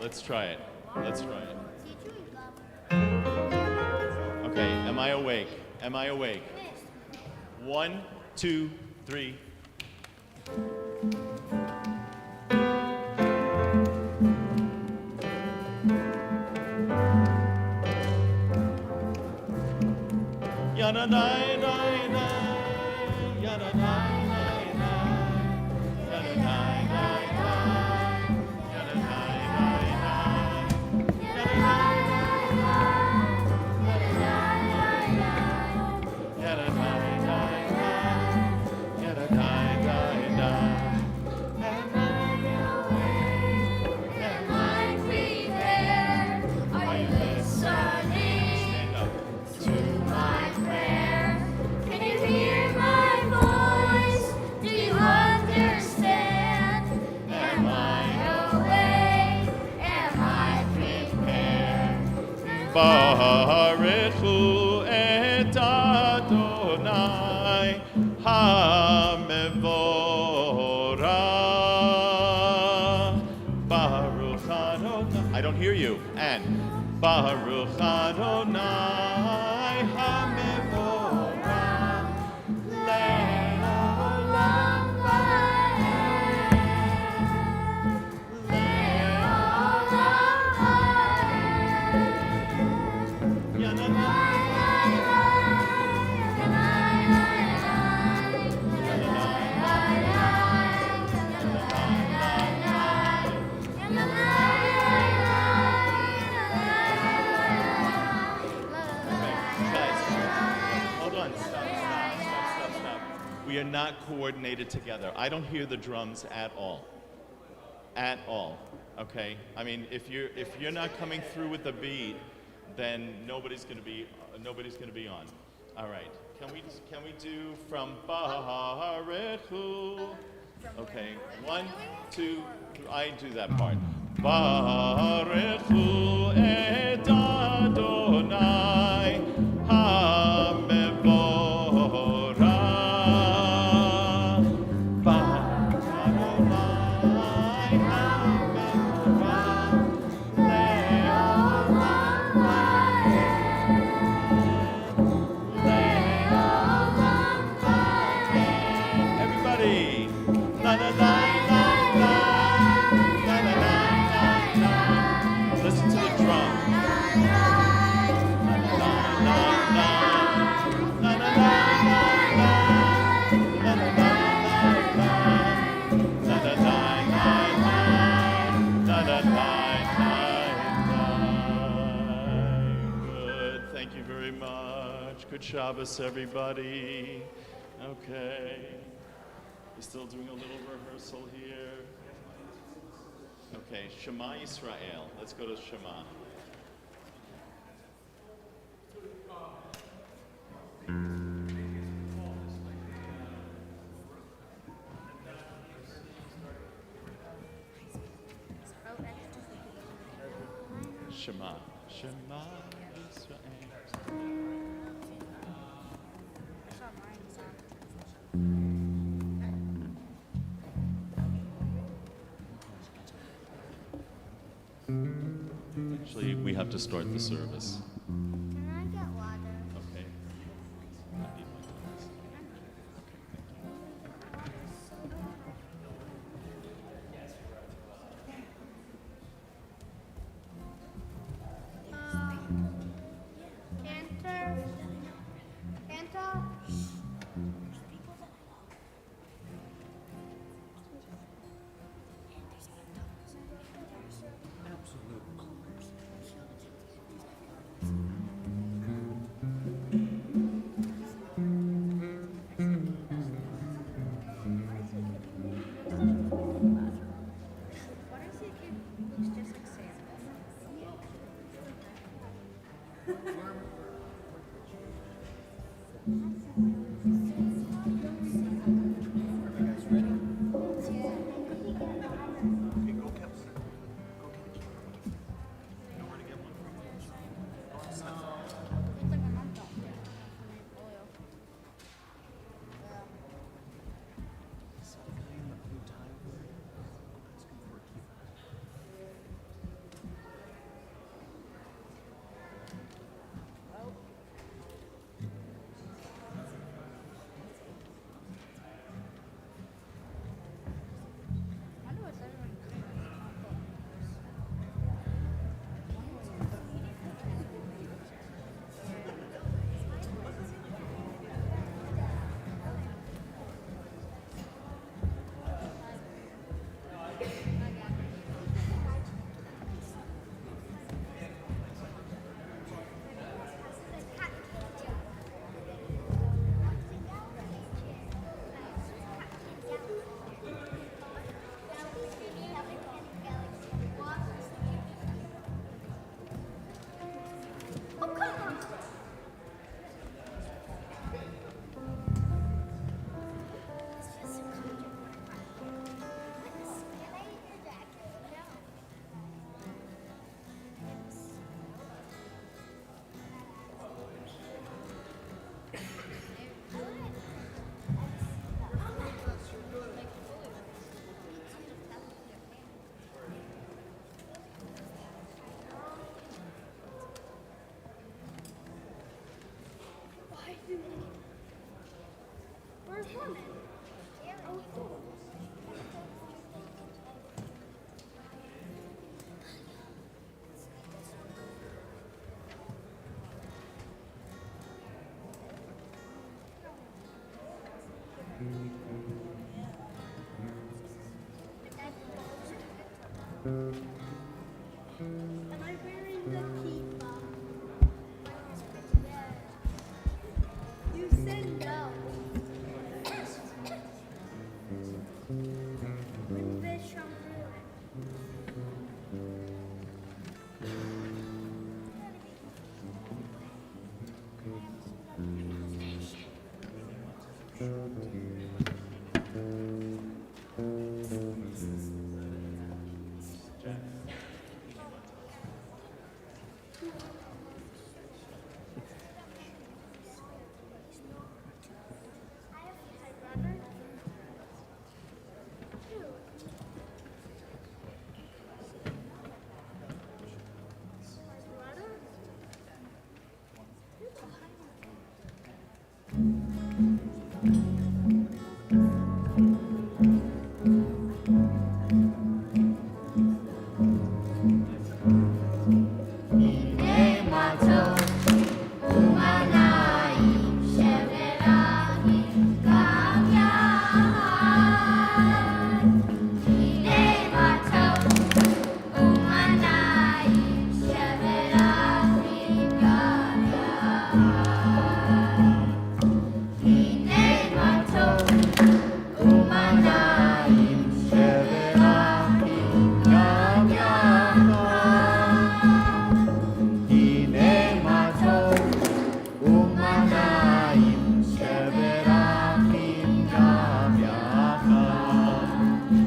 Let's try it. Let's try it. Okay, am I awake? Am I awake? 1, 2, 3. Yada dai dai dai, yada dai dai dai, yada dai dai dai, yada dai dai dai, yada dai dai dai, yada dai dai dai, yada dai dai dai. Am I awake? Am I prepared? Are you listening Stand up. to my prayer? Can you hear my voice? Do you understand? Am I awake? Am I prepared? Baruchu et Adonai HaMevorach. Baruch Adonai. I don't hear you. And Baruch Adonai HaMevorach. Le'olam Hold on. Stop. We are not coordinated together. I don't hear the drums at all. At all. Okay? I mean, if you're not coming through with the beat, then nobody's going to be on. All right. Can we do from Baruchu? Okay. 1, 2, I do that part. Baruchu et Adonai HaMevorach. Baruch Adonai HaMevorach. Everybody. La la la la la. La la la la la. Listen to the drum. La la la la la. La la la la la. La la la la la. La la la la la. La la la la la. Good. Thank you very much. Good Shabbos, everybody. Okay. We're still doing a little rehearsal here. Okay, Shema Yisrael. Let's go to Shema. Shema. Shema Yisrael. Actually, we have to start the service. Can I get water? Okay. I need my glass. Cantor? Am I wearing the kippah? You said no.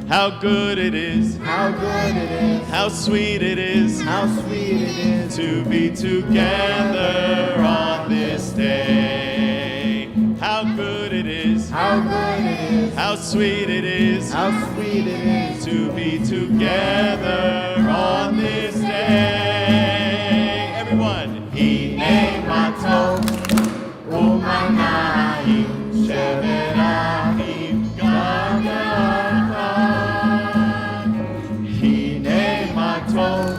How good it is, How good it is, how sweet it is how sweet it is to be together on this day. How good it is, how good it is, how sweet it is how sweet it is to be together on this day. Everyone, Hine matov umanayim sheverachim gam yachad. Hine matov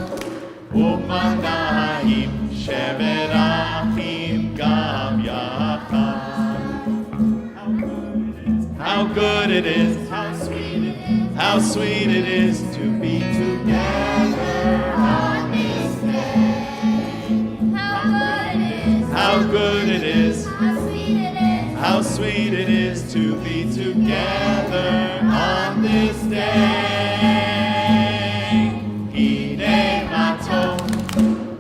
umanayim sheverachim gam yachad. How good it is, How sweet it is. how sweet it is to be together. On this day. How good it is. How good it is, How sweet it is. how sweet it is to be together on this day. Hine matov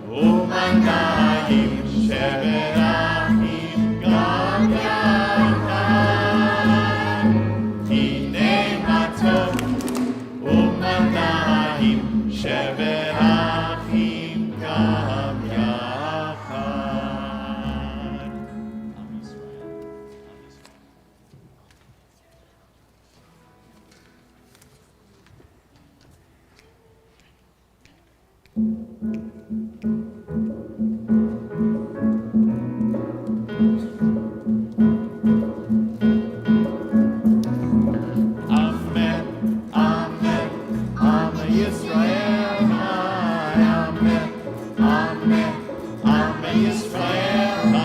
umanayim sheverachim gam yachad. Hine matov umanayim sheverachim gam yachad. Am Yisrael, Am Yisrael. Amen, amen, Am Yisrael, Amen, Amen, Am Yisrael,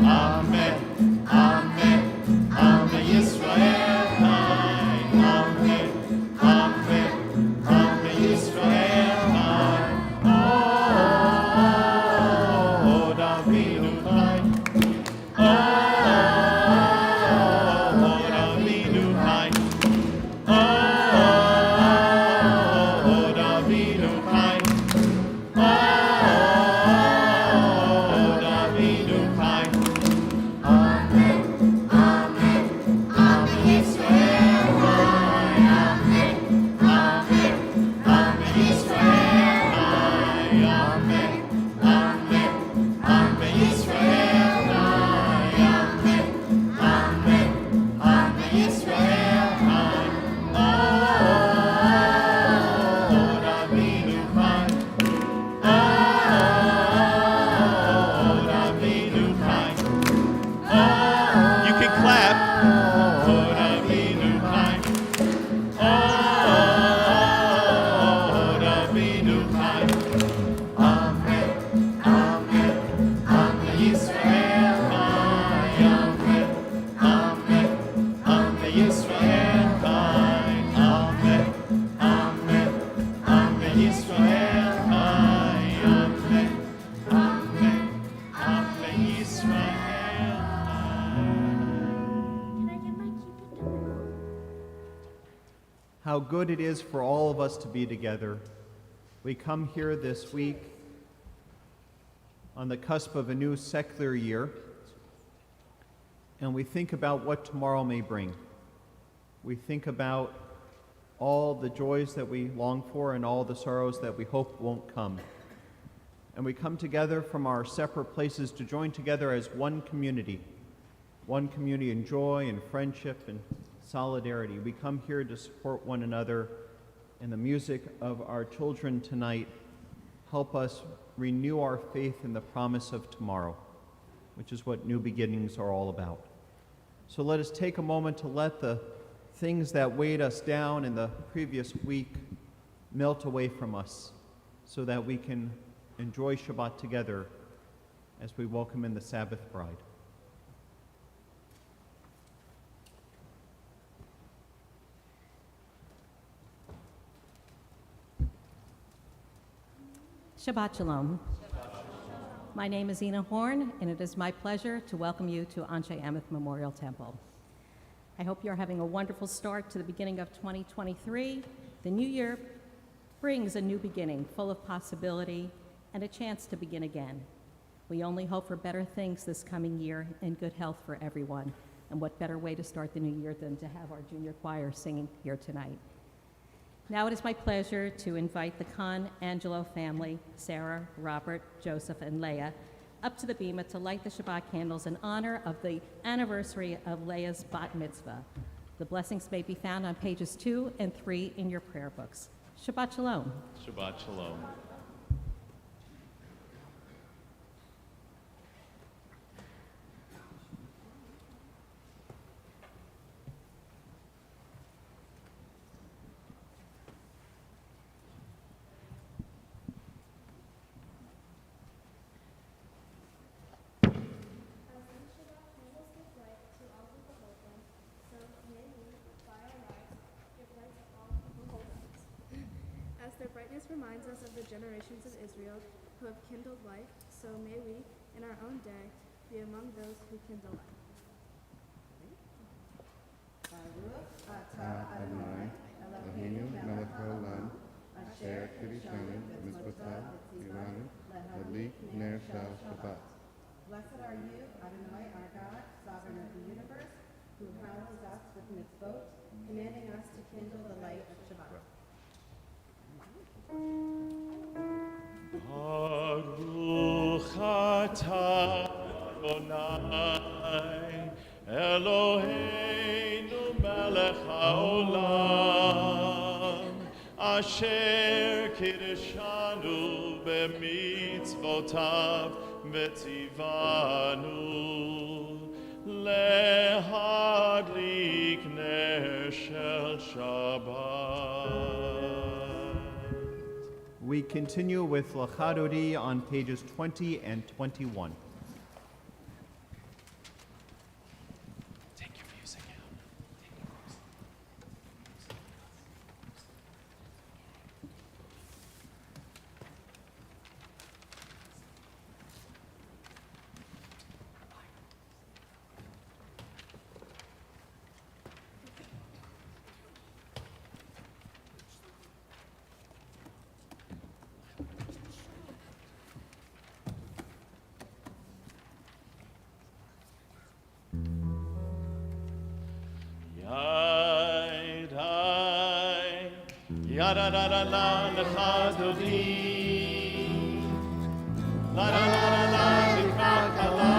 amen, amen, Am Yisrael, amen, amen, Am Yisrael, oh, how good it is for all of us to be together. We come here this week on the cusp of a new secular year, and we think about what tomorrow may bring. We think about all the joys that we long for and all the sorrows that we hope won't come. And we come together from our separate places to join together as one community in joy and friendship and solidarity. We come here to support one another, and the music of our children tonight help us renew our faith in the promise of tomorrow, which is what new beginnings are all about. So let us take a moment to let the things that weighed us down in the previous week melt away from us so that we can enjoy Shabbat together as we welcome in the Sabbath bride. Shabbat Shalom. My name is Ina Horn, and it is my pleasure to welcome you to Anshe Amith Memorial Temple. I hope you're having a wonderful start to the beginning of 2023. The new year brings a new beginning, full of possibility and a chance to begin again. We only hope for better things this coming year and good health for everyone. And what better way to start the new year than to have our junior choir singing here tonight. Now it is my pleasure to invite the Khan Angelo family, Sarah, Robert, Joseph, and Leah, up to the bima to light the Shabbat candles in honor of the anniversary of Leah's bat mitzvah. The blessings may be found on pages 2 and 3 in your prayer books. Shabbat Shalom. Shabbat Shalom. As their brightness reminds us of the generations of Israel who have kindled life, so may we, in our own day, be among those who kindle life. Adonai, Eloheinu melech haolam, asher kiddushanu b'mitzvotav tivanu ladlik ner shel Shabbat. Blessed are you, Adonai, our God, sovereign of the universe, who houses us with mitzvot, commanding us to kindle the light of Shabbat. Baruch atah Adonai Eloheinu melech haolam asher kiddushanu b'mitzvotav v'tzivanu lehadlik ner shel Shabbat. We continue with Lachadodi on pages 20 and 21. Take your music out. Yadai, yada da da la lechadodi, la da la la la likakala,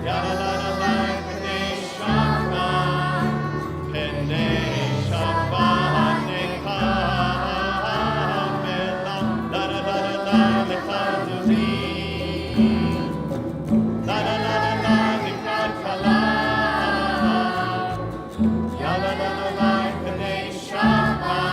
yada la la la pnei Shabbat, pnei Shabbat nekamela, la da la la la lechadodi, la da la la la likakala. Shabbat,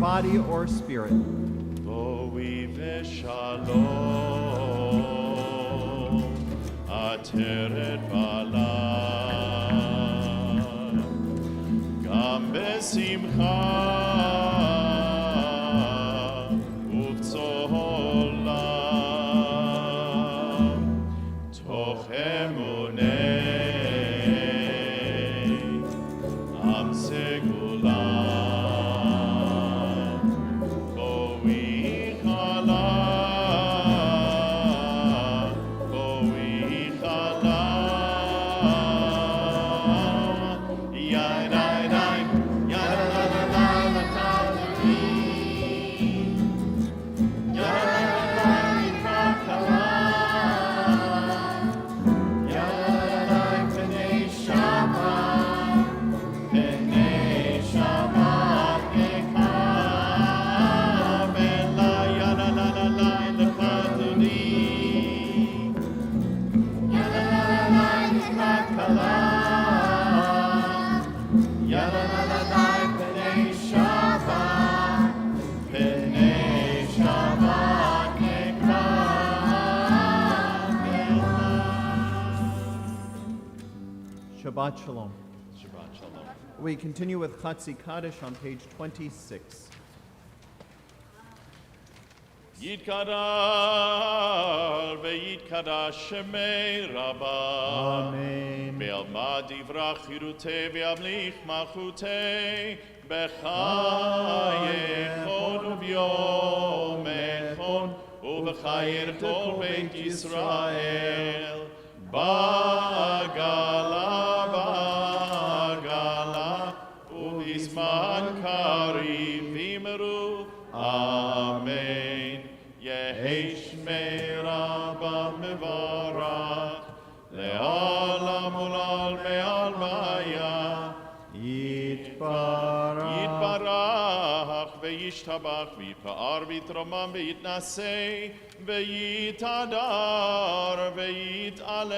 body or spirit. בואי ושלום, עטרת בעלה, גם בשמחה ובצהלה, תוך אמוני עם סגולה. Shabbat Shalom. Shabbat Shalom. We continue with Chatzi Kaddish on page 26. יתקדל ויתקדש שמי רבה. Amen. וילמד יברח חירותי וימליך מלכותי בחיי חוד וביום חוד ובחיי כל בית ישראל. בעגלה בעגלה ובזמן קריב אמרו אמן. יהי שמי רבה מברך לעולם ולעולמי עלמיה. יתברך וישתבח ויתפאר ויתרומם ויתנשא ויתהדר ויתעלה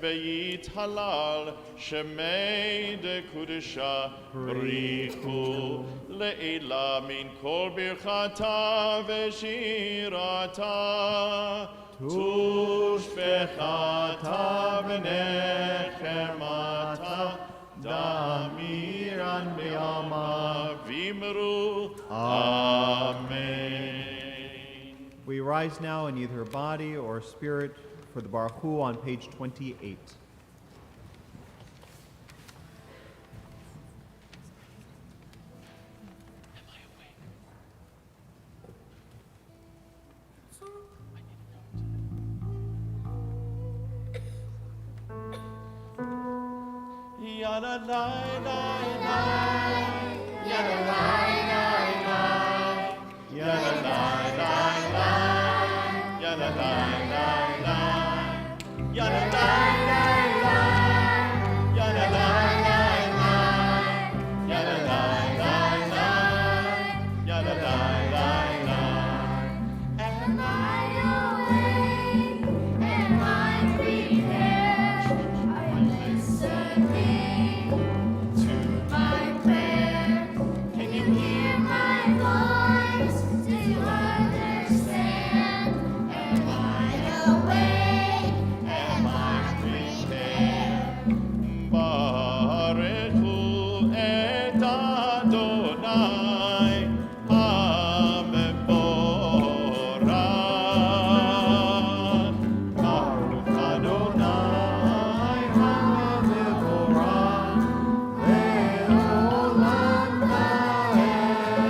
ויתהלל שמי דקודשה בריחו לעילה מן כל ברכתה ושירתה תושבחתה ונחמתה דמירן בימה וימרו Amen. We rise now in either body or spirit for the Baruch Hu on page 28. Yada lai lai lai, yada lai lai lai, yada lai lai lai, yada lai lai lai, yada lai lai lai, yada lai lai lai, yada lai lai lai, yada lai lai lai. Am I awake? Am I prepared? Are you listening to my prayer? Can you hear my voice? Do you understand? Am I awake? Am I prepared? Baruch Hu et Adonai HaMevorach. Baruch Adonai HaMevorach le'olam va'ed,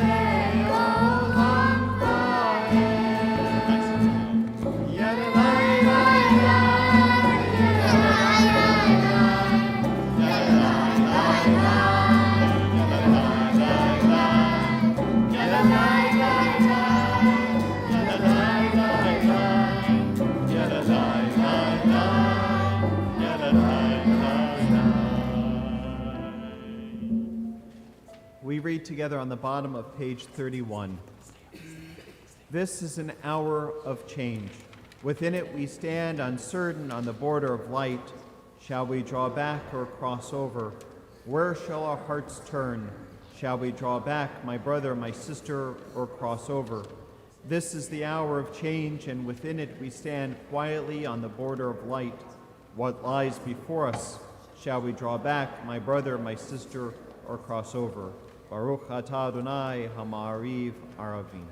le'olam va'ed. We read together on the bottom of page 31. This is an hour of change. Within it we stand uncertain on the border of light. Shall we draw back or cross over? Where shall our hearts turn? Shall we draw back, my brother, my sister, or cross over? This is the hour of change, and within it we stand quietly on the border of light. What lies before us? Shall we draw back, my brother, my sister, or cross over? Baruch atah Adonai hama'ariv aravim.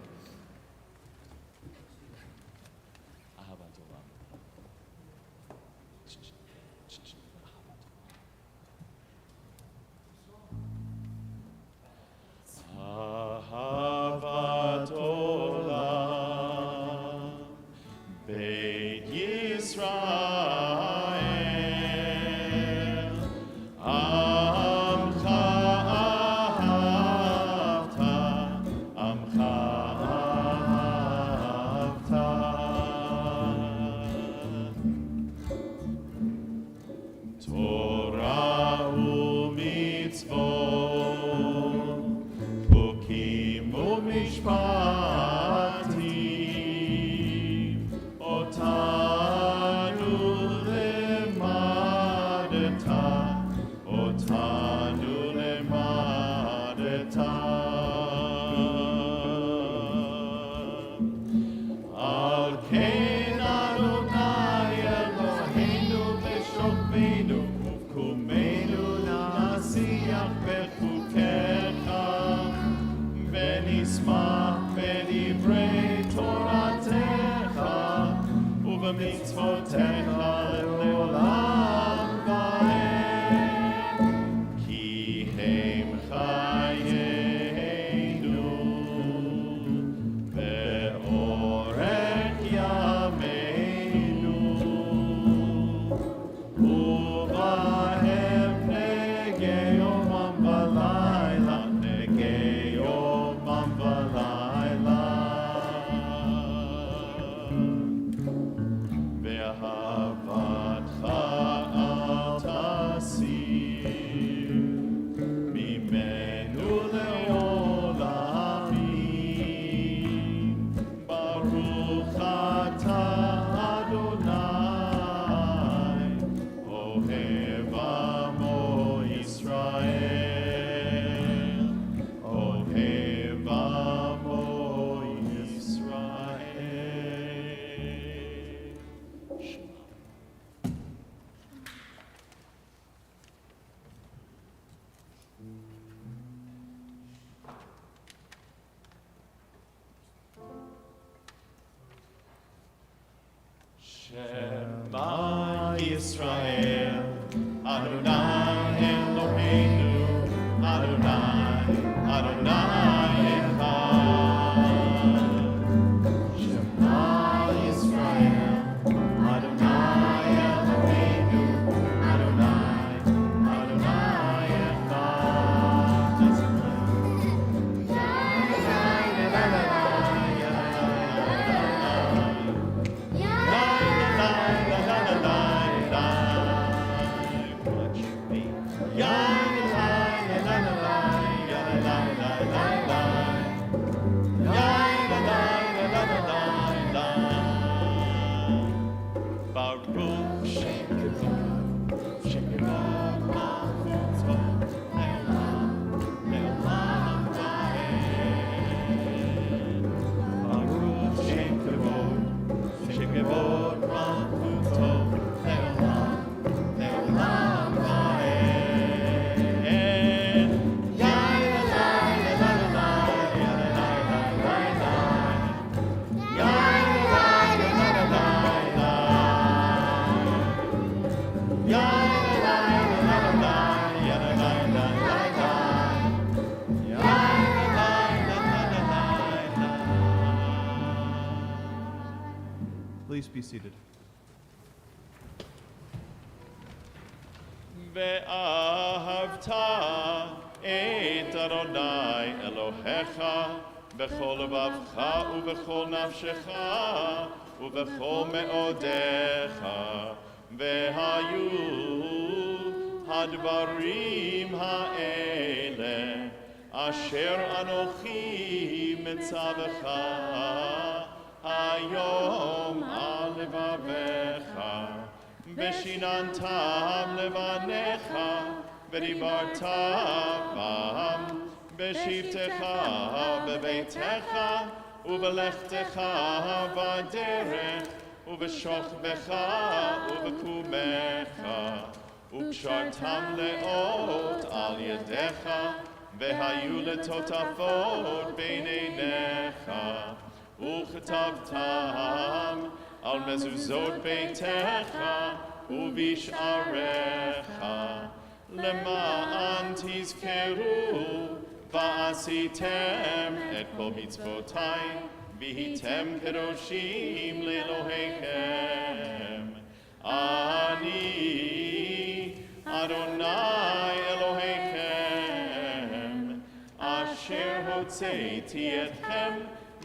Ahavat olam, Beit Yisrael, Amcha ahavta, Amcha ahavta. Torah u'mitzvot, Pukim u'mishpatim, Otanu lemadeta, Otanu lemadeta. Al kein Adonai Eloheinu b'shokbeinu, uvkumenu nasiach bechukecha, v'nismach b'divrei Toratecha, ובמצוותיך לעולם ועד. כי הם חיינו ואורך ימינו, ובהם נגי יומם ולילה, נגי יומם ולילה. ואהבתך אל תסיר ממנו לעולמים. ברוך אתה אדוני, אוהב עמו ישראל, אוהב עמו ישראל. Shema Yisrael, Adonai Eloheinu, Adonai, Adonai Echad. Shema Yisrael, Adonai Eloheinu, Adonai, Adonai Echad. Let's Please be seated. ואהבת את אדוני אלוהיך בכל לבבך ובכל נפשך ובכל מאודיך, והיו הדברים האלה אשר אנוכי מצווך היום על לבביך, ושיננתם לבניך, ודיברת בם, בשבתך בביתך ובלכתך בדרך ובשוכבך ובקומך וקשרתם לאות על ידיך והיו לטוטפות בין עיניך וכתבתם על מזוזות ביתך ובשעריך למען תזכרו ועשיתם את כל מצוותיי והייתם קדושים לאלוהיכם. אני אדוני אלוהיכם אשר הוצאתי אתכם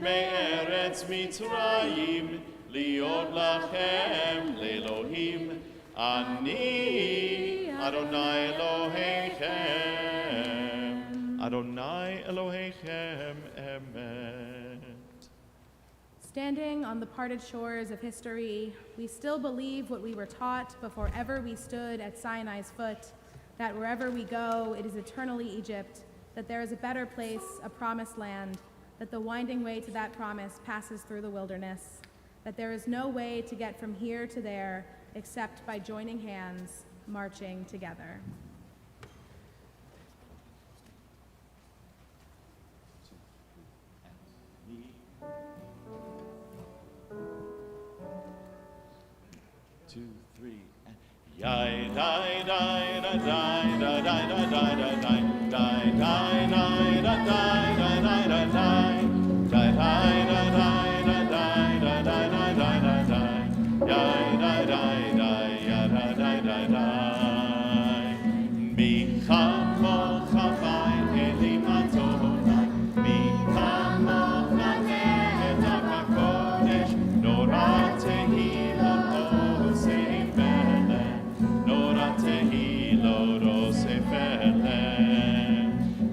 מארץ מצרים להיות לכם לאלוהים. אני אדוני אלוהיכם, אדוני אלוהיכם אמת. Standing on the parted shores of history, we still believe what we were taught before ever we stood at Sinai's foot, that wherever we go, it is eternally Egypt, that there is a better place, a promised land, that the winding way to that promise passes through the wilderness, that there is no way to get from here to there except by joining hands, marching together. Two, three, and yai dai dai da dai da dai da dai da dai dai dai dai da dai da dai da dai dai dai da dai da dai da dai da dai da dai yai dai dai dai ya da dai da dai mi chamo chavai elim Adonai mi chamo chanet hakadosh norah tehillah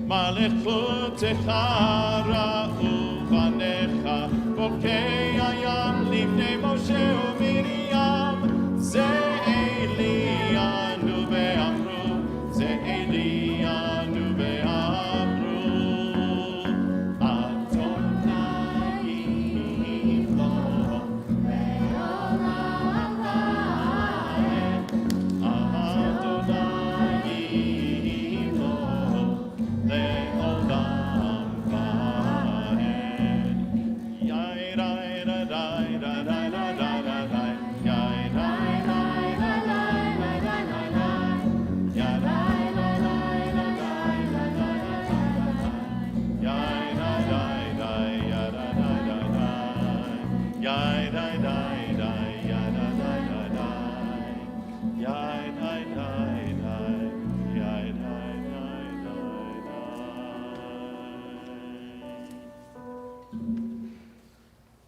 מלכותך ראו בניך בוקי הים לפני משה ומרים זה אלינו ואמרו זה אלינו ואמרו אדוני ימלוך לעולם ועד אדוני ימלוך לעולם ועד יאי די די די די די די די די יאי די די די די די די יאי די די די די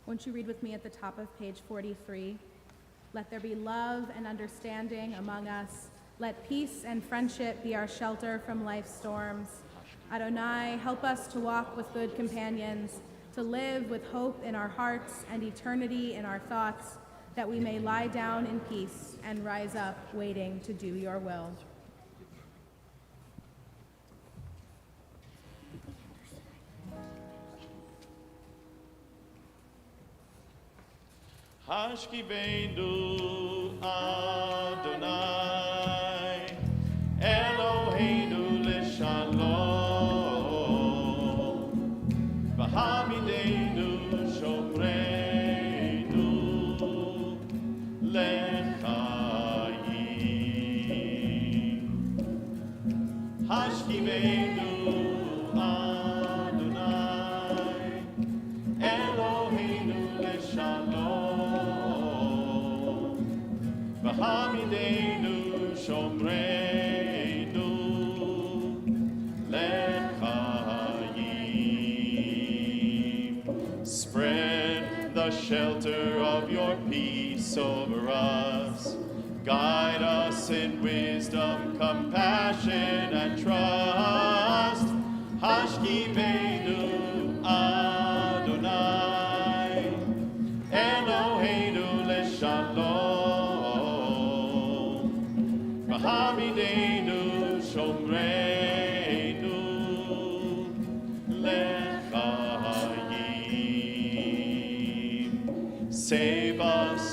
Won't you read with me at the top of page 43? Let there be love and understanding among us. Let peace and friendship be our shelter from life's storms. Adonai, help us to walk with good companions, to live with hope in our hearts and eternity in our thoughts, that we may lie down in peace and rise up waiting to do your will. Hashkivenu Adonai Eloheinu l'shalom V'hamidenu shomreinu l'chaim Hashkivenu Adonai Eloheinu l'shalom V'hamidenu shomreinu l'chaim. Spread the shelter of your peace over us. Guide us in wisdom, compassion, and trust. Hashkivenu Adonai Eloheinu l'shalom V'hamidenu shomreinu Save us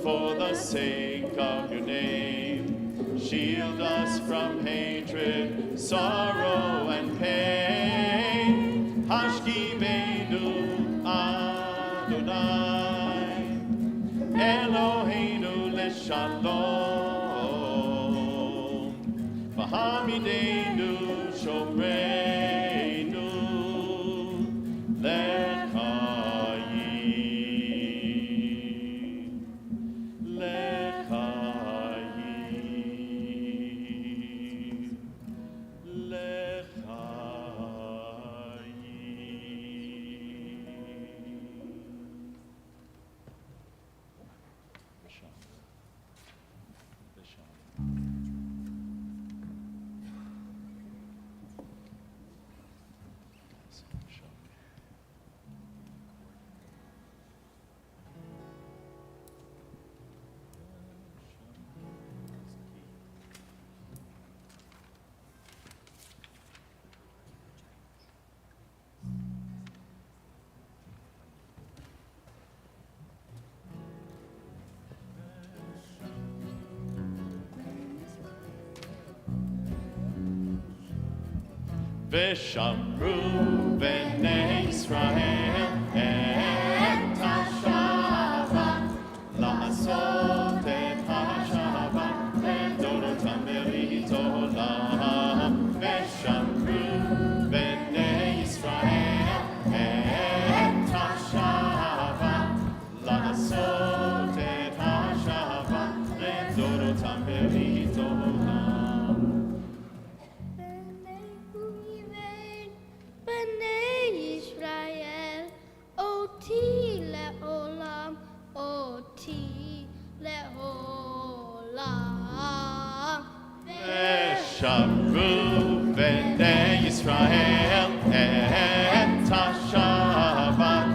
for the sake of your name. Shield us from hatred, sorrow, and pain. Hashkimeinu Adonai, Eloheinu leshalom, V'hamidenu shomreinu lechayim, lechayim, V'shamru b'nei Yisrael et ha-Shabbat, la'asot et ha-Shabbat לדורותם ברית עולם. V'shamru b'nei Yisrael et ha-Shabbat, la'asot et ha-Shabbat לדורותם ברית עולם. B'nei Yisrael, oti le'olam, oti le'olam. V'shamru b'nei Yisrael et ha-Shabbat,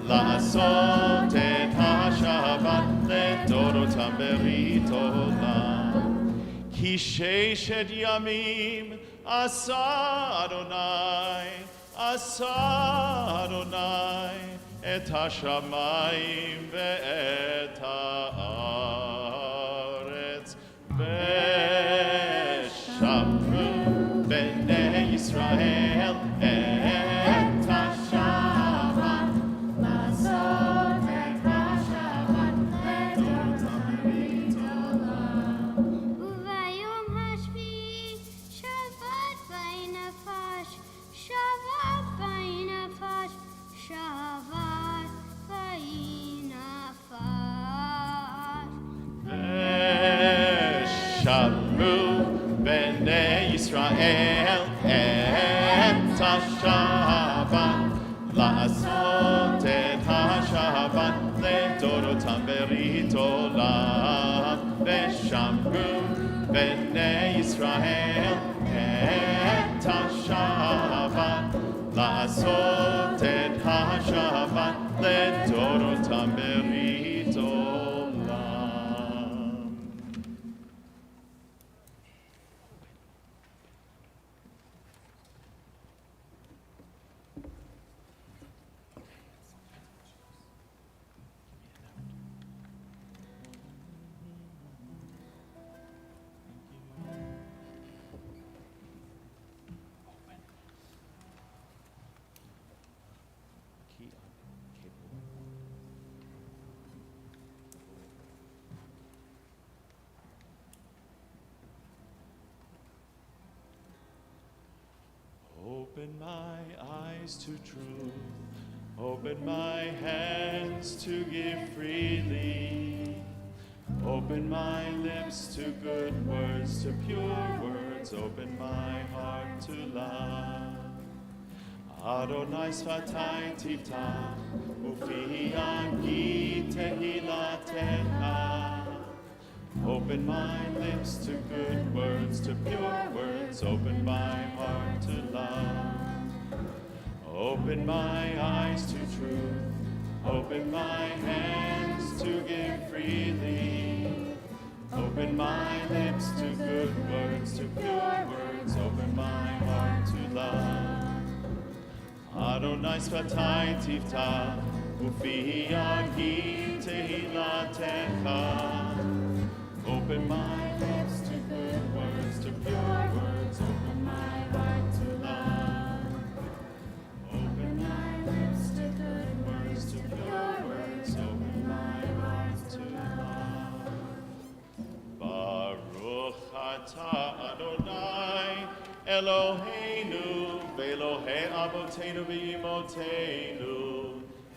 la'asot et ha-Shabbat לדורותם ברית עולם. כי ששת ימים עשה אדוני את השמיים ואת הארץ. ושמרו בני ישראל את השבת, לעשות את השבת לדורותם ברית עולם. וביום השביעי שבת וינפש, שבת וינפש, שבת וינפש. ושמרו בני ישראל את השבת, לעשות את השבת לדורותם ברית עולם. ושמרו בני ישראל את השבת, לעשות את השבת לדורותם ברית עולם. Open my eyes to truth, open my hands to give freely, open my lips to good words, to pure words, open my heart to love. Adonai sfatai tifta, ufi anki tehilatecha. Open my lips to good words, to pure words, open my heart to love. Open my eyes to truth, open my hands to give freely. Open my lips to good words, to pure words, open my heart to love. Adonai sfatai tifta, Ufi yagi tehilatecha. Open my lips to good words, to pure words. Open my heart to love. Open my lips to good words, to pure words. Open my heart to love. Baruch atah Adonai Eloheinu ve'Elohei Avoteinu ve'Imotenu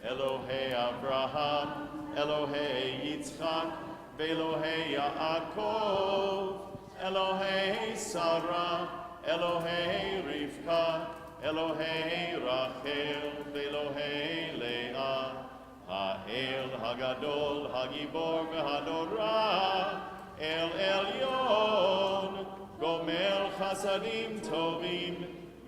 Elohei Abraham Elohei Yitzchak ve'Elohei Yaakov Elohei Sarah Elohei Rivka Elohei Rachel ve'Elohei Leah Ha'el Hagadol Hagibor ve'Hanorah El Elyon, Gomer Chasadim Tovim,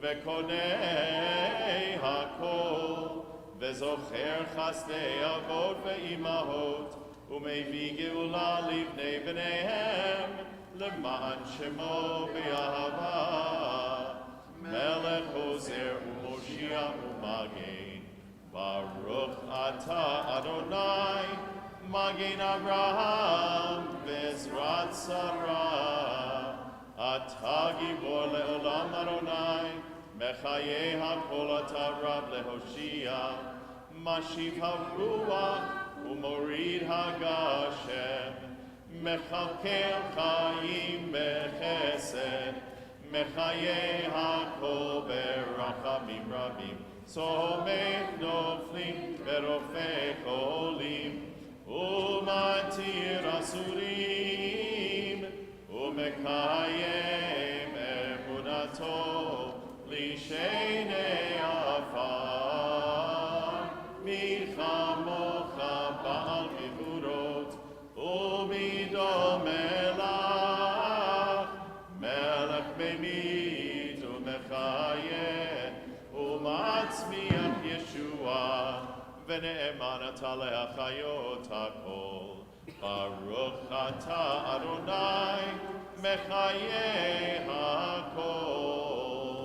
Vekonei Hakol, Vezocher Chasdei Avot Ve'imahot, Umevi Geula Livnei B'neihem, Leman Shemo Be'ahava, Melech Ozer U'Moshiach U'Magen, Baruch Atah Adonai, Magen Avraham, Bezrat Sarah, Atah Gibor Le'olam Adonai, Mechaye HaKol Atah Rab Lehoshia, Mashiv HaRuach, Umorid HaGashem, Mechalkel Chaim Bechesed, Mechaye HaKol Berachamim Rabim, Somech Noflim Berofei Cholim, Umatir Asurim, Umekayem Emunato, Lishenei Afar, Milchamocha Baal Gevurot, Umido Melach, Melech Bemit, Umechayem, Umatzmiach Yeshua, Vene'eman Ataleh Achayot HaKol, Baruch Atah Adonai, Mechaye HaKol.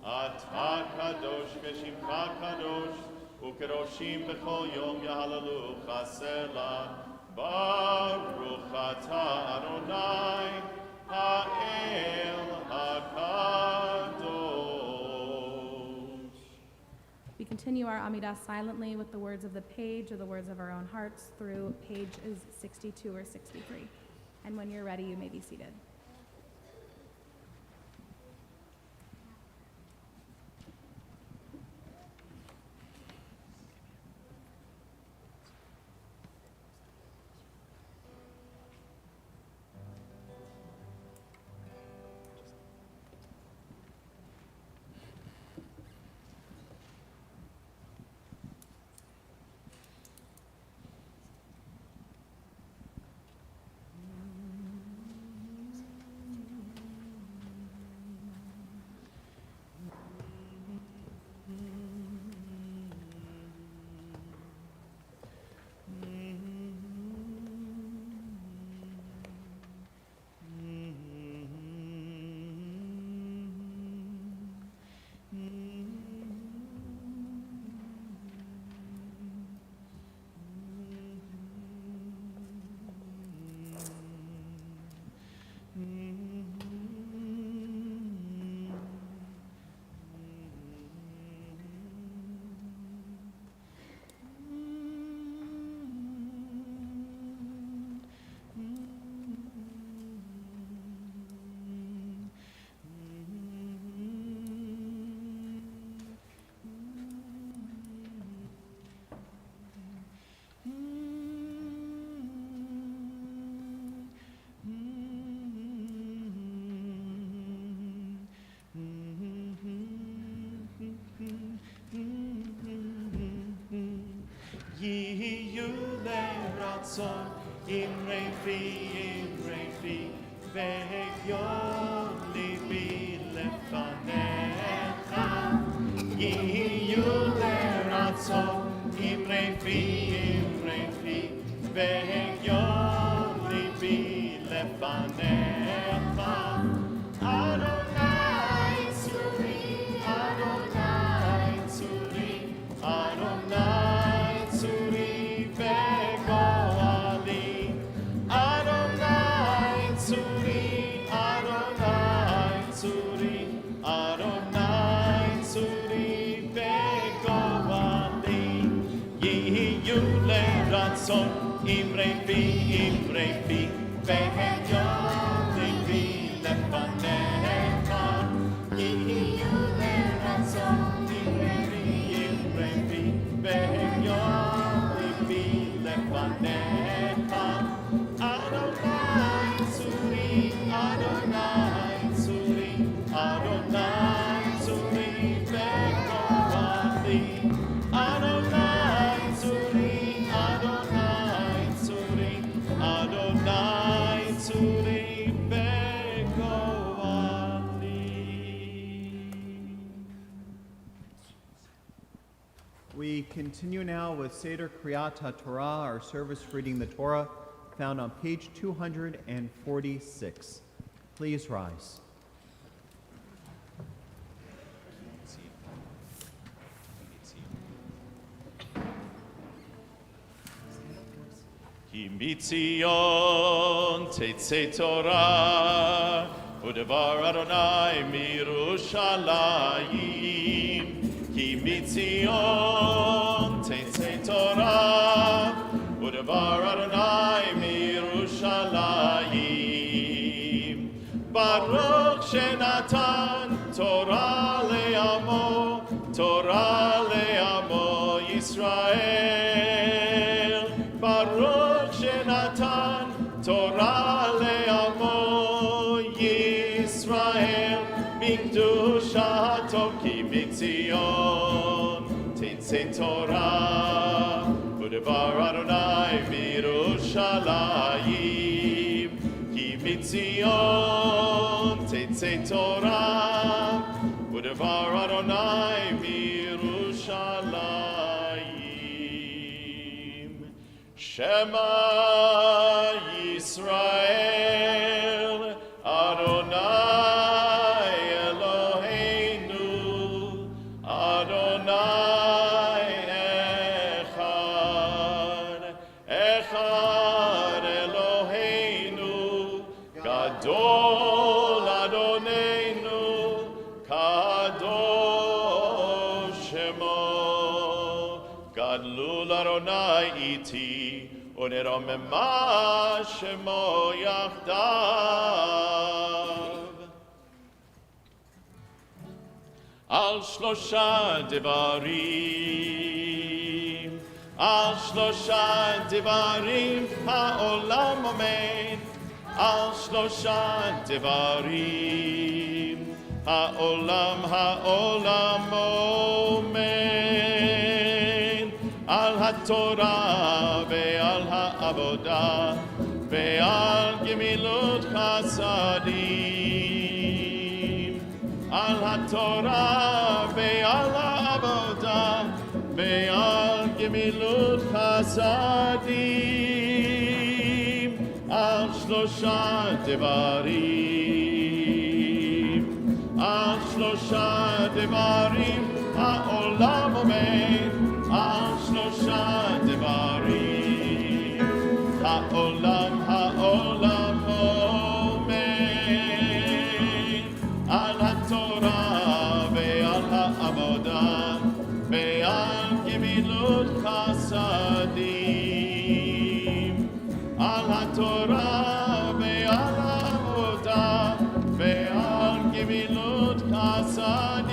Atah Kadosh V'Shimcha Kadosh, U'Kedoshim B'chol Yom Yahalalu Chasela, Baruch Atah Adonai, Ha'el HaKadosh. We continue our Amidah silently with the words of the page or the words of our own hearts through pages 62 or 63. And when you're ready, you may be seated. Ratzon, Imre fi, ve'yon libi lefanecha. Yiyu leratzon, Imre fi, ve'yon libi lefanecha. Adonai tzuri, Adonai tzuri, Adonai tzuri. רצון, אמרי פי, והגיון ליבי לפניך. יהיו לרצון, אמרי פי, והגיון ליבי לפניך. אדוני צורי, אדוני צורי, אדוני צורי וגורלי. אדוני צורי, אדוני צורי, אדוני צורי וגורלי. We continue now with Seder Kriyat HaTorah, our service reading the Torah, found on page 246. Please rise. כי מציון תצא תורה, ודבר אדוני מירושלים. כי מציון תצא תורה, ודבר אדוני מירושלים. ברוך שנתן תורה לעמו, תורה לעמו ישראל. ברוך שנתן תורה לעמו ישראל. בקדושתו כי מציון תצא תורה, ודבר אדוני מירושלים. כי מציון תצא תורה, ודבר אדוני מירושלים. שמע ישראל, אדוני אלוהינו, אדוני אחד, אחד אלוהינו, גדול אדוננו, קדוש שמו. גדלו לאדוני איתי, ונרוממה שמו יחדיו. על שלושה דברים, על שלושה דברים העולם עומד. על שלושה דברים העולם עומד. על התורה ועל העבודה ועל גמילות חסדים. על התורה ועל העבודה ועל גמילות חסדים. על שלושה דברים, על שלושה דברים העולם עומד. על שלושה דברים העולם עומד. על התורה ועל העבודה ועל גמילות חסדים. על התורה ועל העבודה ועל גמילות חסדים.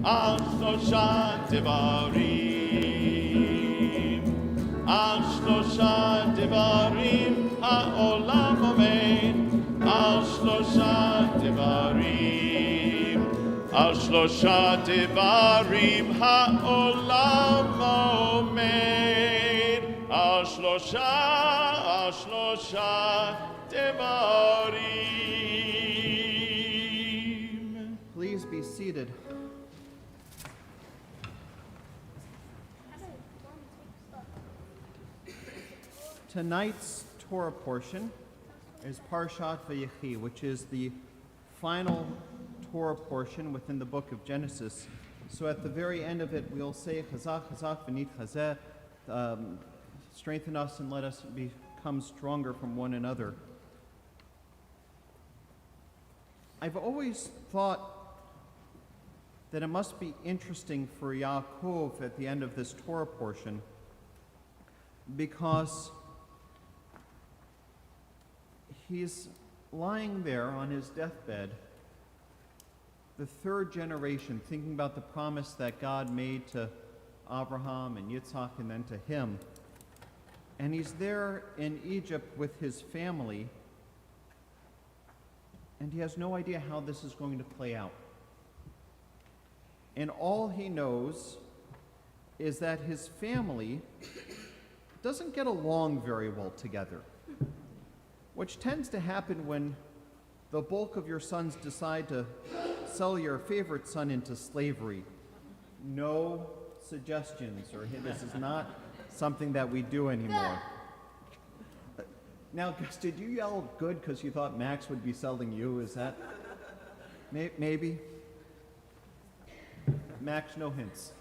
על שלושה דברים, על שלושה דברים העולם עומד. על שלושה דברים, על שלושה דברים העולם עומד. על שלושה דברים. Please be seated. Tonight's Torah portion is Parshat Vayechi, which is the final Torah portion within the book of Genesis. So at the very end of it, we'll say, Chazak, Chazak, V'nit Chazeh, strengthen us and let us become stronger from one another. I've always thought that it must be interesting for Yaakov at the end of this Torah portion because he's lying there on his deathbed, the third generation, thinking about the promise that God made to Abraham and Yitzhak and then to him. And he's there in Egypt with his family, and he has no idea how this is going to play out. And all he knows is that his family doesn't get along very well together, which tends to happen when the bulk of your sons decide to sell your favorite son into slavery. No suggestions, or this is not something that we do anymore. Now, Gus, did you yell good because you thought Max would be selling you? Is that maybe? Max, no hints.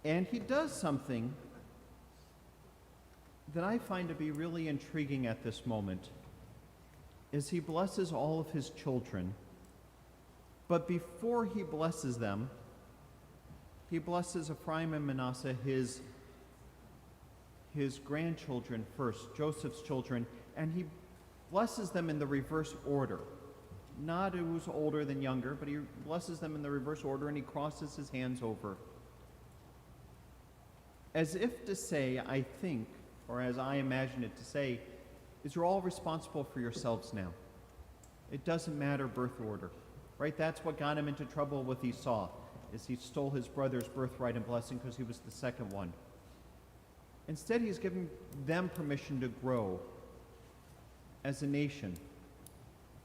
And he does something that I find to be really intriguing at this moment, is he blesses all of his children, but before he blesses them, he blesses Ephraim and Manasseh, his grandchildren first, Joseph's children, and he blesses them in the reverse order. Not who's older than younger, but he blesses them in the reverse order, and he crosses his hands over. As if to say, I think, or as I imagine it to say, is you're all responsible for yourselves now. It doesn't matter birth order, right? That's what got him into trouble with Esau, is he stole his brother's birthright and blessing because he was the second one. Instead, he's giving them permission to grow as a nation,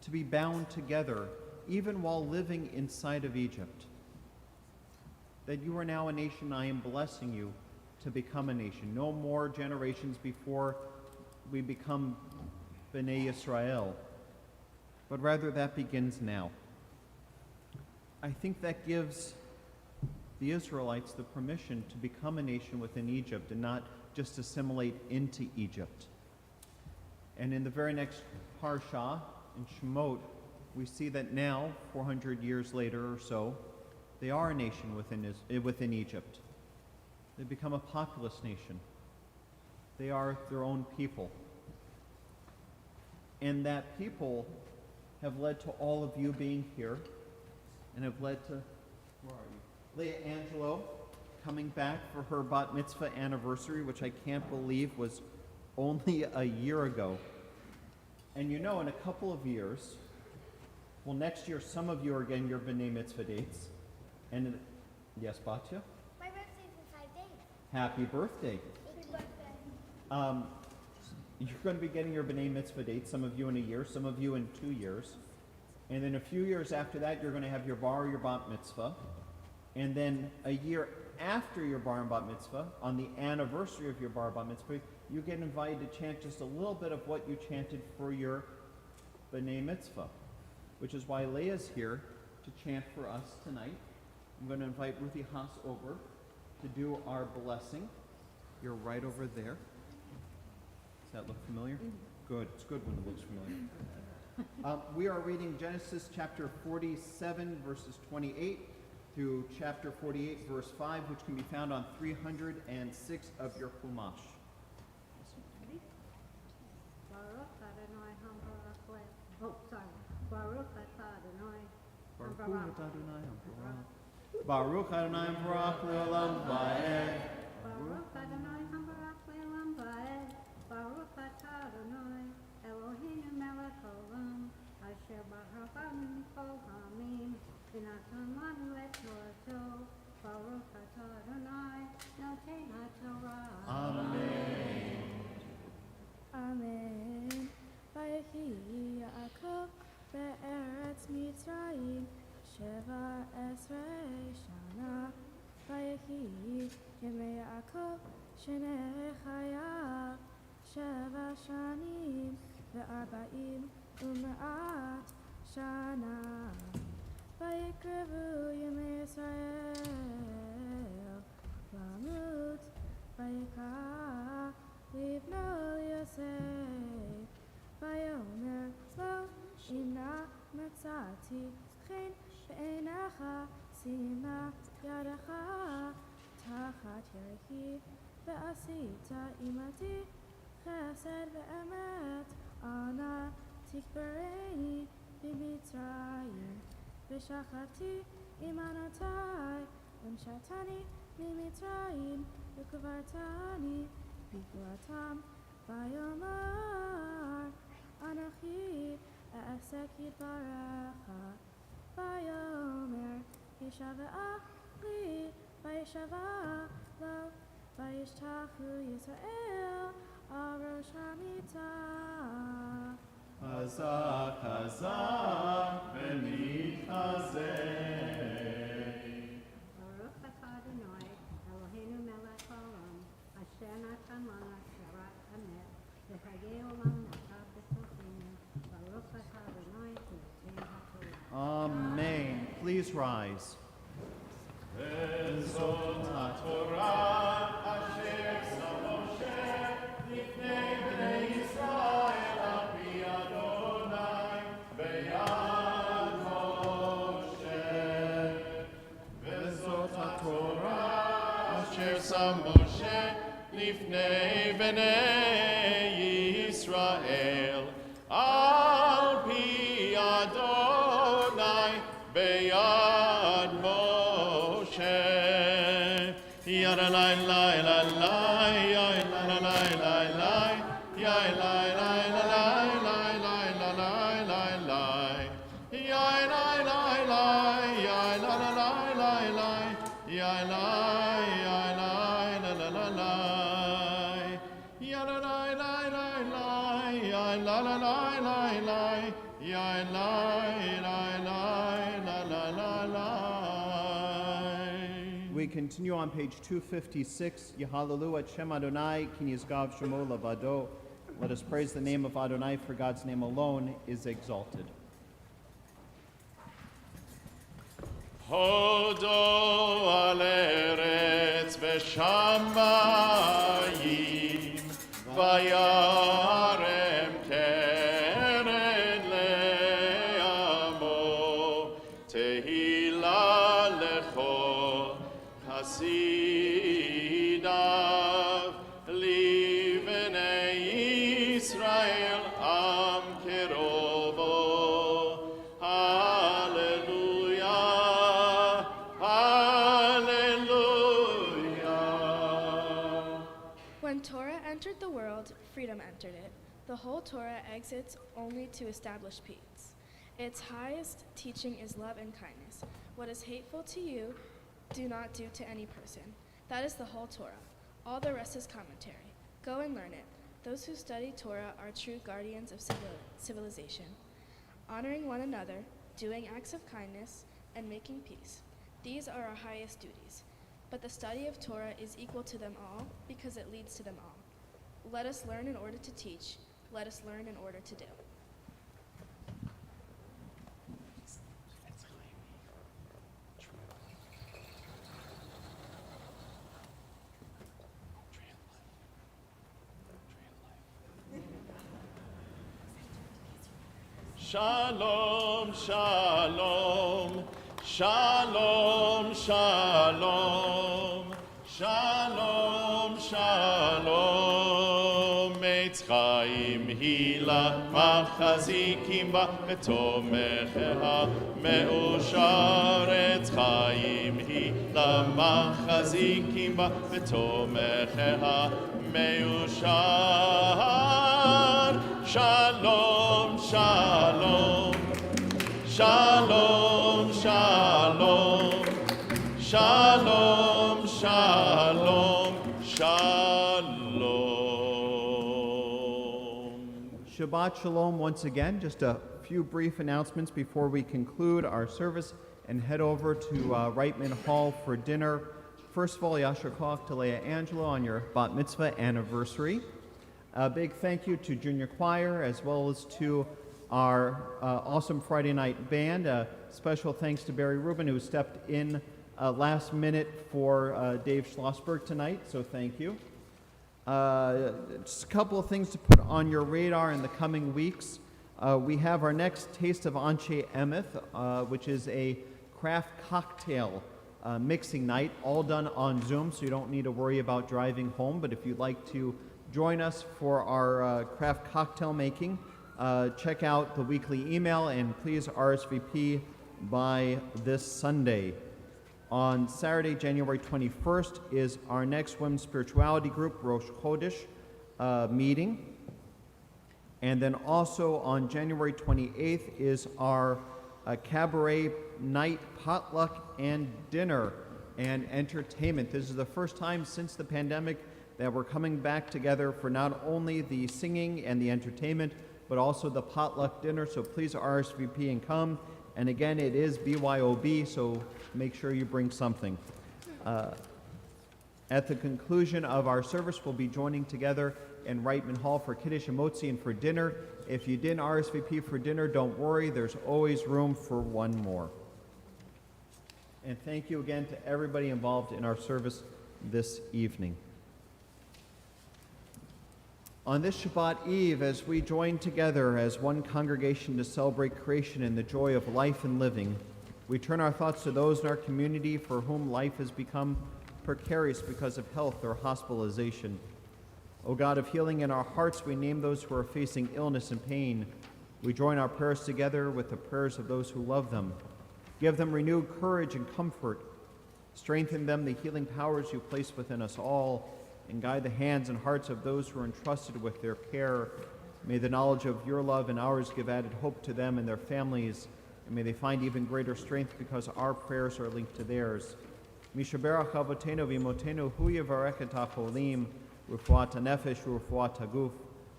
to be bound together, even while living inside of Egypt. That you are now a nation, I am blessing you to become a nation. No more generations before we become B'nai Israel, but rather that begins now. I think that gives the Israelites the permission to become a nation within Egypt and not just assimilate into Egypt. And in the very next parsha, in Shemot, we see that now, 400 years later or so, they are a nation within Egypt. They become a populous nation. They are their own people. And that people have led to all of you being here, and have led to, where are you? Leah Angelo coming back for her bat mitzvah anniversary, which I can't believe was only a year ago. And you know, in a couple of years, well, next year, some of you are getting your B'nai Mitzvah dates. And, yes, Batya? My birthday's in 5 days. Happy birthday. Happy birthday. You're going to be getting your B'nai Mitzvah dates, some of you in a year, some of you in 2 years. And then a few years after that, you're going to have your bar or your bat mitzvah. And then a year after your bar and bat mitzvah, on the anniversary of your bar and bat mitzvah, you get invited to chant just a little bit of what you chanted for your B'nai Mitzvah, which is why Leah's here to chant for us tonight. I'm going to invite Ruthie Haas over to do our blessing. You're right over there. Does that look familiar? Good. It's good when it looks familiar. We are reading Genesis chapter 47, verses 28 through chapter 48, verse 5, which can be found on 306 of your Chumash. Baruch Adonai Hambarak Le. Oh, sorry. Baruch Atah Adonai. Baruch Adonai Hambarak. Baruch Adonai Hambarak Le'olam Va'ed. Baruch Adonai Hambarak Le'olam Va'ed. Baruch Atah Adonai Eloheinu melech haolam. Asher barachanu mikol ha'amim. V'natan lanu et Torato. Baruch Atah Adonai Noten HaTorah. Amen. Amen. Vayechi Yaakov be'eretz Mitzrayim Sheva Esrei Shana. Vayechi Yemei Yaakov Shnei Chayav Sheva Shanim ve'arba'im u'me'at Shana. Vayikrevu Yemei Yisrael Lamut Vayikra Livno Yosef Vayomer Lo Imna Metzati Chen Be'enecha Sima Yadecha Tachat Yerechi ועשית עמדי חסד ואמת, אנא תקברני במצרים, ושחטתי עם ענתי, המשלתני ממצרים, וקברתני בגבורתם, ויאמר אנכי אעשה כדברך, ויאמר ישבע לי, וישבע לו, וישתחו ישראל על ראש המיטה. חזק חזק ונתחזק. Baruch atah Adonai, Eloheinu melech haolam, asher natan lana torat emet, v'chagei olam natav b'tochenu, Baruch atah Adonai, hu noten haTorah. Amen. Please rise. וזאת התורה אשר שם משה לפני בני ישראל על פי אדוני ביד משה. וזאת התורה אשר שם משה לפני בני ישראל על פי אדוני ביד משה. Yada la la la la, ya la la la la la, ya la la la la la la la la la, ya la la la, ya la la la la la, ya la la la la la, ya la la la la la, ya la la la la la, ya la la la la. We continue on page 256. Yehalalu et Shem Adonai, Ki Nizgav Shemo Lavado. Let us praise the name of Adonai, for God's name alone is exalted. Hodo al eretz v'shamayim, vayarem keren le'amo, tehila lecho hasidav, livnei Yisrael am kerovo. Hallelujah, hallelujah. When Torah entered the world, freedom entered it. The whole Torah exits only to establish peace. Its highest teaching is love and kindness. What is hateful to you, do not do to any person. That is the whole Torah. All the rest is commentary. Go and learn it. Those who study Torah are true guardians of civilization, honoring one another, doing acts of kindness, and making peace. These are our highest duties. But the study of Torah is equal to them all because it leads to them all. Let us learn in order to teach. Let us learn in order to do. Shalom, shalom, shalom, shalom, shalom, shalom. Eitz chaim hila machazikim ba v'tomechea me'ushar. Eitz chaim hila machazikim ba v'tomechea me'ushar. Shalom, shalom, shalom, shalom, shalom, shalom, shalom. Shabbat Shalom once again. Just a few brief announcements before we conclude our service and head over to Reitman Hall for dinner. First of all, Yasher Koach to Leah Angelo on your bat mitzvah anniversary. A big thank you to Junior Choir as well as to our awesome Friday night band. Special thanks to Barry Rubin who stepped in last minute for Dave Schlossberg tonight, so thank you. Just a couple of things to put on your radar in the coming weeks. We have our next Taste of Anshe Emeth, which is a craft cocktail mixing night, all done on Zoom, so you don't need to worry about driving home. But if you'd like to join us for our craft cocktail making, check out the weekly email and please RSVP by this Sunday. On Saturday, January 21st, is our next Women's Spirituality Group, Rosh Chodesh, meeting. And then also on January 28th is our cabaret night potluck and dinner and entertainment. This is the first time since the pandemic that we're coming back together for not only the singing and the entertainment, but also the potluck dinner. So please RSVP and come. And again, it is BYOB, so make sure you bring something. At the conclusion of our service, we'll be joining together in Reitman Hall for Kiddush and Motzi and for dinner. If you didn't RSVP for dinner, don't worry, there's always room for one more. And thank you again to everybody involved in our service this evening. On this Shabbat Eve, as we join together as one congregation to celebrate creation and the joy of life and living, we turn our thoughts to those in our community for whom life has become precarious because of health or hospitalization. O God of healing, in our hearts we name those who are facing illness and pain. We join our prayers together with the prayers of those who love them. Give them renewed courage and comfort. Strengthen them the healing powers you place within us all, and guide the hands and hearts of those who are entrusted with their care. May the knowledge of your love and ours give added hope to them and their families, and may they find even greater strength because our prayers are linked to theirs. Mishaberach avotenu v'imotenu hu yivarech et hacholim, refuat hanefesh u'refuat haguf,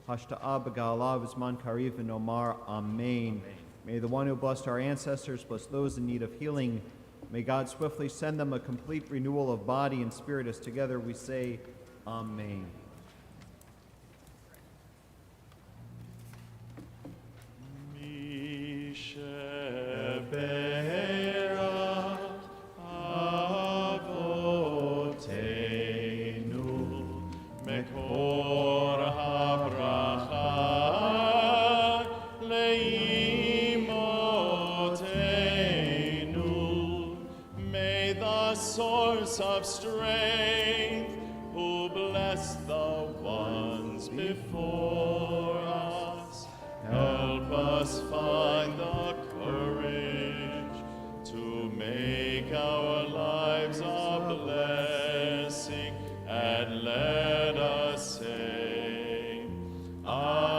hashta'a b'ga'ala v'zman kariv v'nomar Amen. May the one who blessed our ancestors bless those in need of healing. May God swiftly send them a complete renewal of body and spirit as together we say, Amen. May the source of strength, who bless the ones before us, help us find the courage to make our lives a blessing, and let us say, Amen.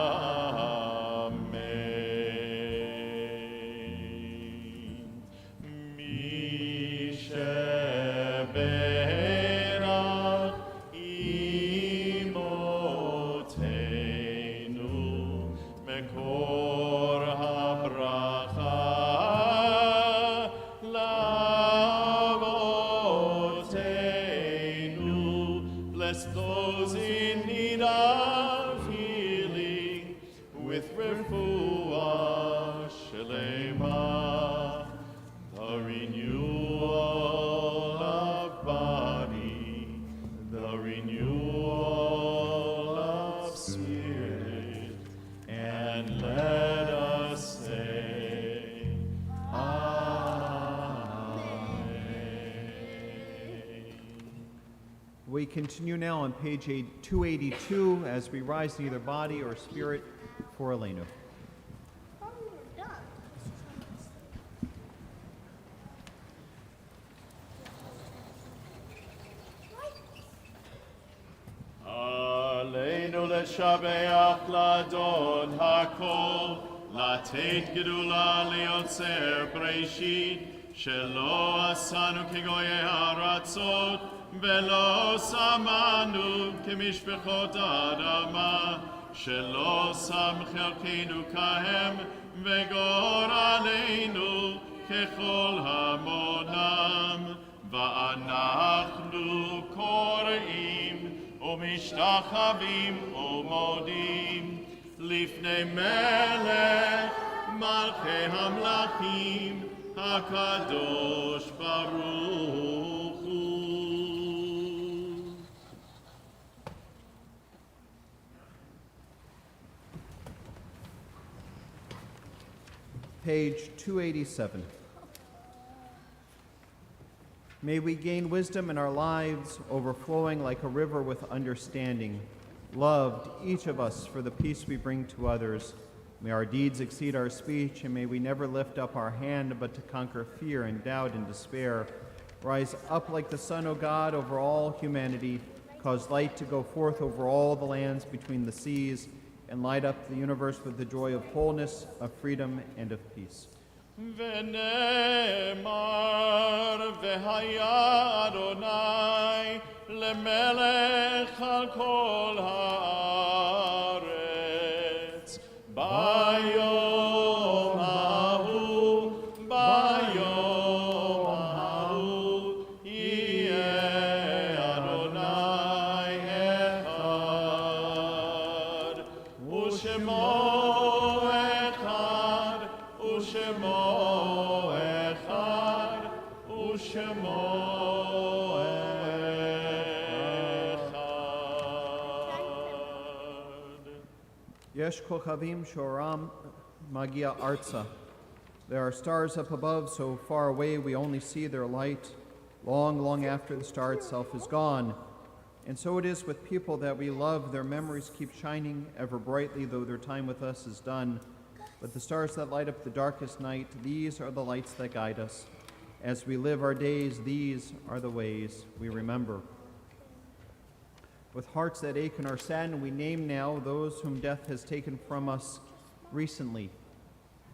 Misheberach imotenu mekor habracha lavotenu. Bless those in need of healing with refuah shelema, the renewal of body, the renewal of spirit, and let us say, Amen. We continue now on page 282 as we rise in either body or spirit for Elena. עלינו לשבח לאדון הכל, לתת גדולה ליוצר בראשית, שלא עשנו כגויי הארצות, ולא שמנו כמשפחות האדמה, שלא שם חלקנו כהם, וגורלנו ככל המונם, ואנחנו קוראים ומשתחווים ומודים לפני מלך מלכי המלכים הקדוש ברוך הוא. Page 287. May we gain wisdom in our lives, overflowing like a river with understanding. Loved, each of us, for the peace we bring to others. May our deeds exceed our speech, and may we never lift up our hand but to conquer fear and doubt and despair. Rise up like the sun, O God, over all humanity. Cause light to go forth over all the lands between the seas, and light up the universe with the joy of wholeness, of freedom, and of peace. ונאמר והיה אדוני למלך על כל הארץ ביום ההוא יהיה אדוני אחד ושמו Yesh kochavim shoram magia artsa. There are stars up above so far away we only see their light long, long after the star itself is gone. And so it is with people that we love. Their memories keep shining ever brightly, though their time with us is done. But the stars that light up the darkest night, these are the lights that guide us. As we live our days, these are the ways we remember. With hearts that ache and are saddened, we name now those whom death has taken from us recently,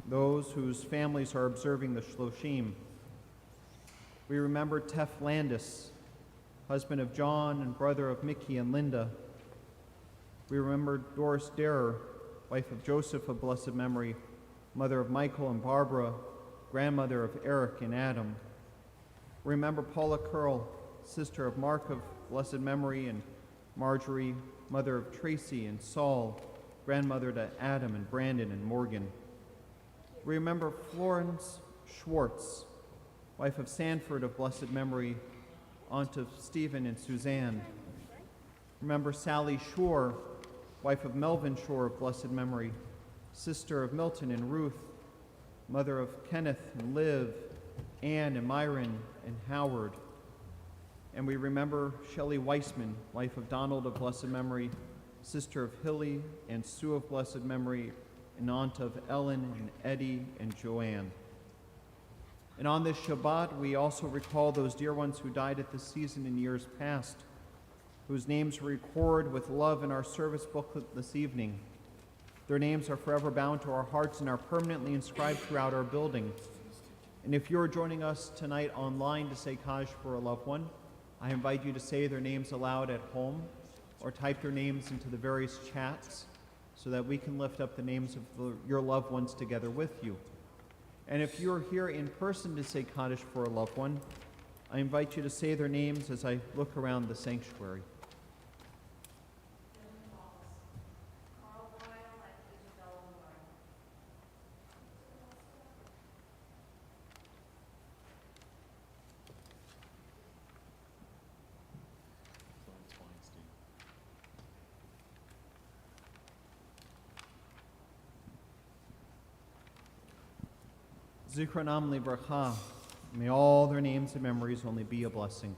those whose families are observing the Shloshim. We remember Tef Landis, husband of John and brother of Mickey and Linda. We remember Doris Derer, wife of Joseph of blessed memory, mother of Michael and Barbara, grandmother of Eric and Adam. Remember Paula Curl, sister of Mark of blessed memory, and Marjorie, mother of Tracy and Saul, grandmother to Adam and Brandon and Morgan. Remember Florence Schwartz, wife of Sanford of blessed memory, aunt of Stephen and Suzanne. Remember Sally Shore, wife of Melvin Shore of blessed memory, sister of Milton and Ruth, mother of Kenneth and Liv, Anne and Myron and Howard. And we remember Shelley Weissman, wife of Donald of blessed memory, sister of Hilly and Sue of blessed memory, and aunt of Ellen and Eddie and Joanne. And on this Shabbat, we also recall those dear ones who died at this season in years past, whose names we record with love in our service booklet this evening. Their names are forever bound to our hearts and are permanently inscribed throughout our building. And if you're joining us tonight online to say Kaj for a loved one, I invite you to say their names aloud at home or type their names into the various chats so that we can lift up the names of your loved ones together with you. And if you're here in person to say Kaddish for a loved one, I invite you to say their names as I look around the sanctuary. Zikranam Libracha, may all their names and memories only be a blessing.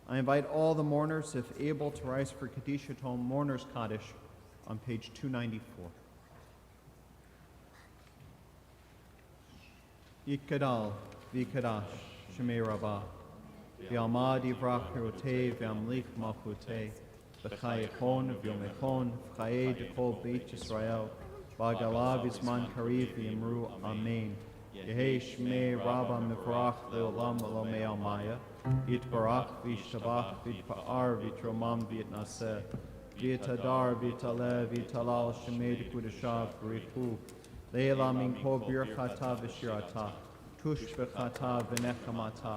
I invite all the mourners, if able, to rise for Kaddish Tom Mourners Kaddish on page 294. Yikadal, Vikadash, Shemei Rabbah, V'almad Yivrach Hirotei, V'amlik Malchutei, V'chai Echon, V'yom V'chai Dekol Beit Yisrael, V'agalav Yisman Kariv V'yimru, Amen. Yehei Shmei Rabba Mivrach Leolam Elomei Almaya, Yitbarach V'yishtabach V'yitpa'ar V'yitromam V'yitnaseh, V'yitadar V'yitaleh V'yitalal Shemei D'Kudashav V'richu, Leila Minko Birchata V'shirata, Tush V'chata V'nechamata,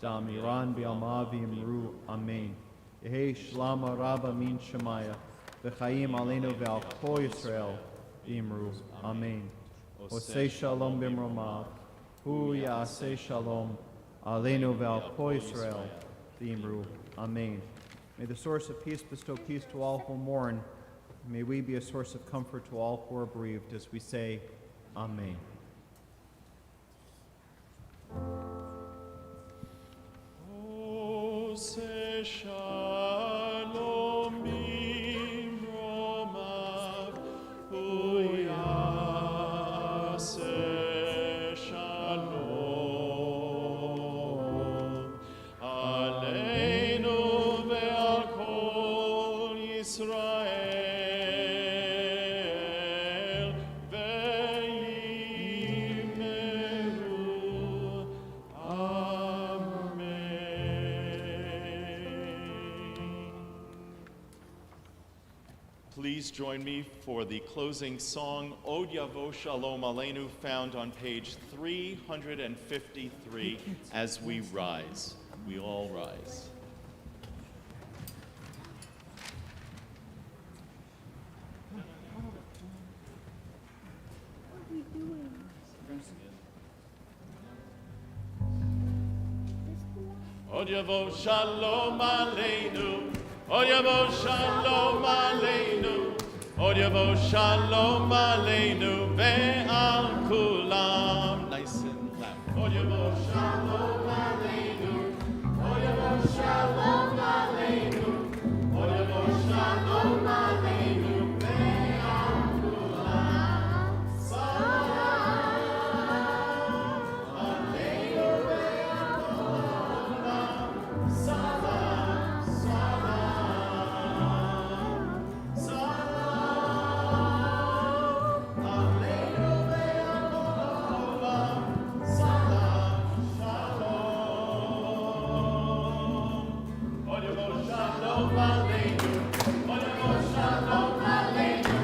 Da'amiran V'yalma V'yimru, Amen. Yehei Shlama Rabba Min Shemaya, V'chaim Aleinu V'al Kol Yisrael, V'yimru, Amen. Osei Shalom Bimromav, Hu Ya'aseh Shalom, Aleinu V'al Kol Yisrael, V'yimru, Amen. May the source of peace bestow peace to all who mourn. May we be a source of comfort to all who are bereaved as we say, Amen. se shalom imromav uyase shalom aleinu ve'al kol Yisrael ve'yimeru. Amen. Please join me for the closing song, Od Yavo Shalom Aleinu, found on page 353, as we rise. We all rise. Od Yavo Shalom Aleinu, Od Yavo Shalom Aleinu, Od Yavo Shalom Aleinu, ve'al kulam. Nice and loud. Od Yavo Shalom Aleinu, Od Yavo Shalom Aleinu, Od Yavo Shalom Aleinu, ve'al kulam. Salam Aleinu ve'al kulam. Salam, salam, salam. Aleinu ve'al kulam. Salam, shalom. Od Yavo Shalom Aleinu, Od Yavo Shalom Aleinu,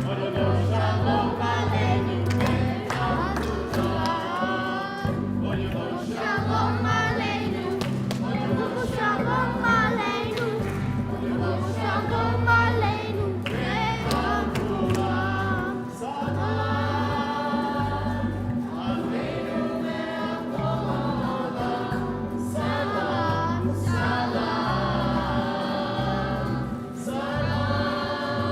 Od Yavo Shalom Aleinu, ve'al kulam. Od Yavo Shalom Aleinu, Od Yavo Shalom Aleinu, Od Yavo Shalom Aleinu, ve'al kulam. Salam Aleinu ve'al kulam. Salam, salam, salam.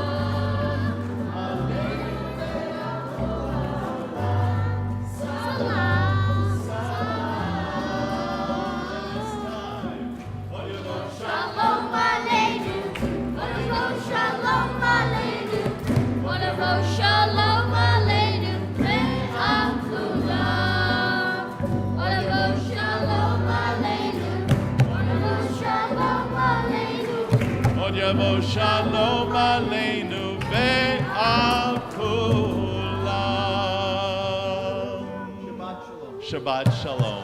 Aleinu ve'al kulam. Salam, salam. This time, Od Yavo Shalom Aleinu, Od Yavo Shalom Aleinu, Od Yavo Shalom Aleinu, ve'al kulam. Od Yavo Shalom Aleinu, Od Yavo Shalom Aleinu. Od Yavo Shalom Aleinu ve'al kulam. Shabbat Shalom. Shabbat Shalom.